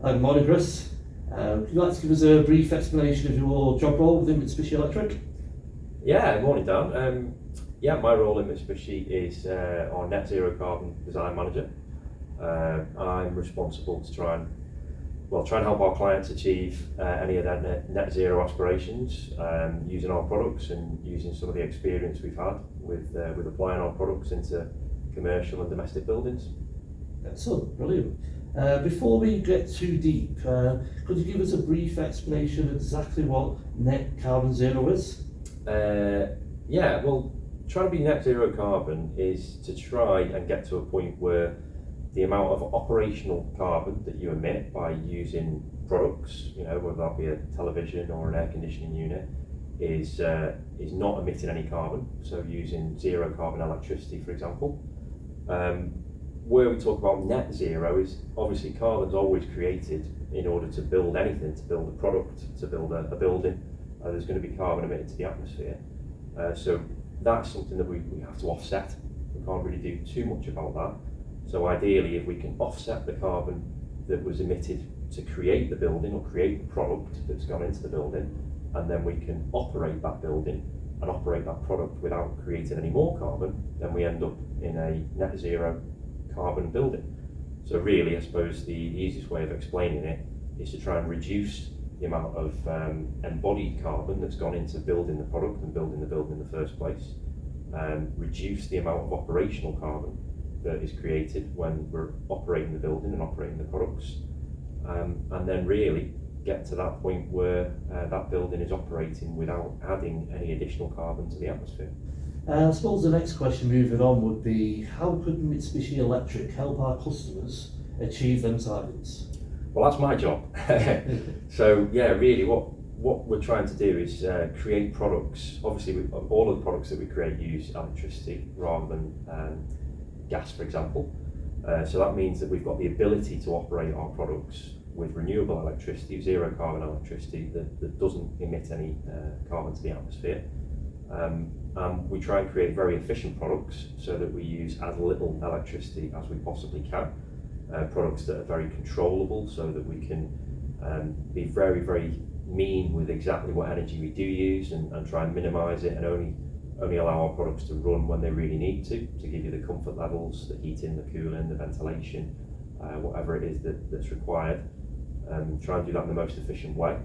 Good morning, Chris. Would you like to give us a brief explanation of your job role within Mitsubishi Electric? Yeah, morning Dan. My role in Mitsubishi is our net zero carbon design manager. I'm responsible to try and help our clients achieve any of their net zero aspirations using our products and using some of the experience we've had with applying our products into commercial and domestic buildings. Excellent, brilliant. Before we get too deep, could you give us a brief explanation of exactly what net carbon zero is? Trying to be net zero carbon is to try and get to a point where the amount of operational carbon that you emit by using products, whether that be a television or an air conditioning unit, is not emitting any carbon. So using zero carbon electricity, for example. Where we talk about net zero is obviously carbon's always created in order to build anything, to build a product, to build a building. There's going to be carbon emitted to the atmosphere. So that's something that we have to offset. We can't really do too much about that. So ideally, if we can offset the carbon that was emitted to create the building or create the product that's gone into the building, and then we can operate that building and operate that product without creating any more carbon, then we end up in a net zero carbon building. So really, I suppose the easiest way of explaining it is to try and reduce the amount of embodied carbon that's gone into building the product and building the building in the first place, reduce the amount of operational carbon that is created when we're operating the building and operating the products, and then really get to that point where that building is operating without adding any additional carbon to the atmosphere. I suppose the next question moving on would be, how could Mitsubishi Electric help our customers achieve them targets? Well, that's my job. So yeah, really what we're trying to do is create products. Obviously, all of the products that we create use electricity rather than gas, for example. So that means that we've got the ability to operate our products with renewable electricity, zero carbon electricity that doesn't emit any carbon to the atmosphere. And we try and create very efficient products so that we use as little electricity as we possibly can. Products that are very controllable so that we can be very, very mean with exactly what energy we do use and try and minimise it and only allow our products to run when they really need to give you the comfort levels, the heating, the cooling, the ventilation, whatever it is that's required. Try and do that in the most efficient way.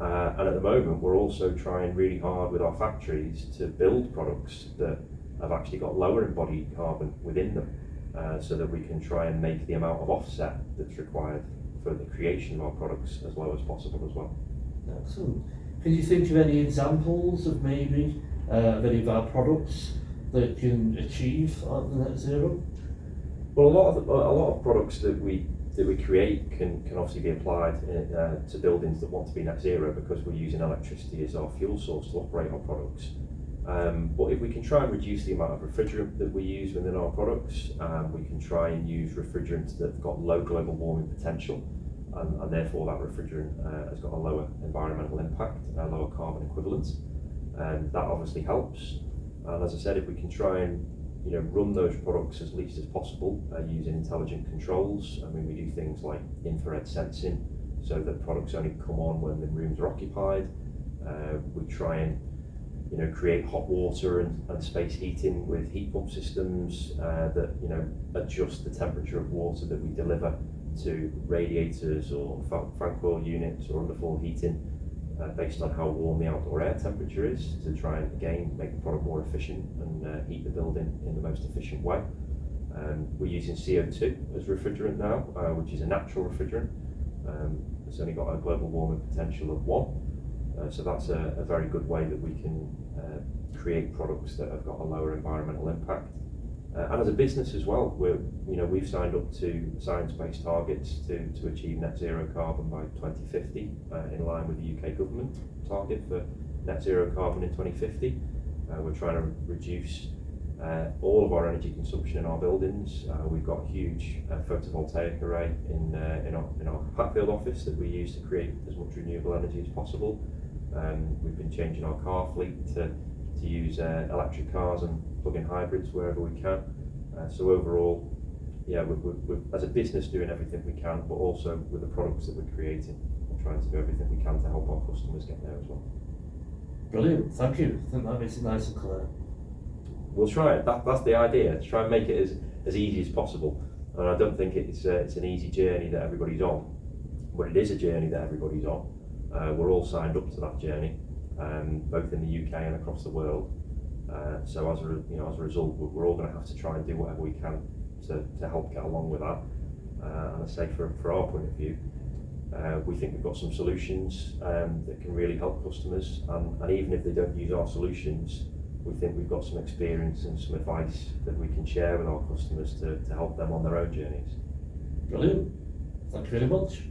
And at the moment, we're also trying really hard with our factories to build products that have actually got lower embodied carbon within them, so that we can try and make the amount of offset that's required for the creation of our products as low as possible as well. Excellent. Can you think of any examples of maybe any of our products that can achieve the net zero? Well, a lot of products that we create can obviously be applied to buildings that want to be net zero because we're using electricity as our fuel source to operate our products. But if we can try and reduce the amount of refrigerant that we use within our products, we can try and use refrigerants that have got low global warming potential, and therefore that refrigerant has got a lower environmental impact, a lower carbon equivalent, and that obviously helps. And as I said, if we can try and run those products as least as possible using intelligent controls. I mean, we do things like infrared sensing so that products only come on when the rooms are occupied. We try and create hot water and space heating with heat pump systems that adjust the temperature of water that we deliver to radiators or fan coil units or underfloor heating based on how warm the outdoor air temperature is, to try and again make the product more efficient and heat the building in the most efficient way. We're using CO2 as refrigerant now, which is a natural refrigerant. It's only got a global warming potential of 1, so that's a very good way that we can create products that have got a lower environmental impact. And as a business as well, we've signed up to science-based targets to achieve net zero carbon by 2050, in line with the UK government target for net zero carbon in 2050. We're trying to reduce all of our energy consumption in our buildings. We've got a huge photovoltaic array in our Hatfield office that we use to create as much renewable energy as possible. We've been changing our car fleet to use electric cars and plug-in hybrids wherever we can. So overall, yeah, we're as a business doing everything we can, but also with the products that we're creating, we're trying to do everything we can to help our customers get there as well. Brilliant, thank you. I think that makes it nice and clear. We'll try it. That's the idea. To try and make it as easy as possible. And I don't think it's an easy journey that everybody's on, but it is a journey that everybody's on. We're all signed up to that journey, both in the UK and across the world. So as a result, we're all going to have to try and do whatever we can to help get along with that. And I say for our point of view, we think we've got some solutions that can really help customers, and even if they don't use our solutions, we think we've got some experience and some advice that we can share with our customers to help them on their own journeys. Brilliant, thank you very much.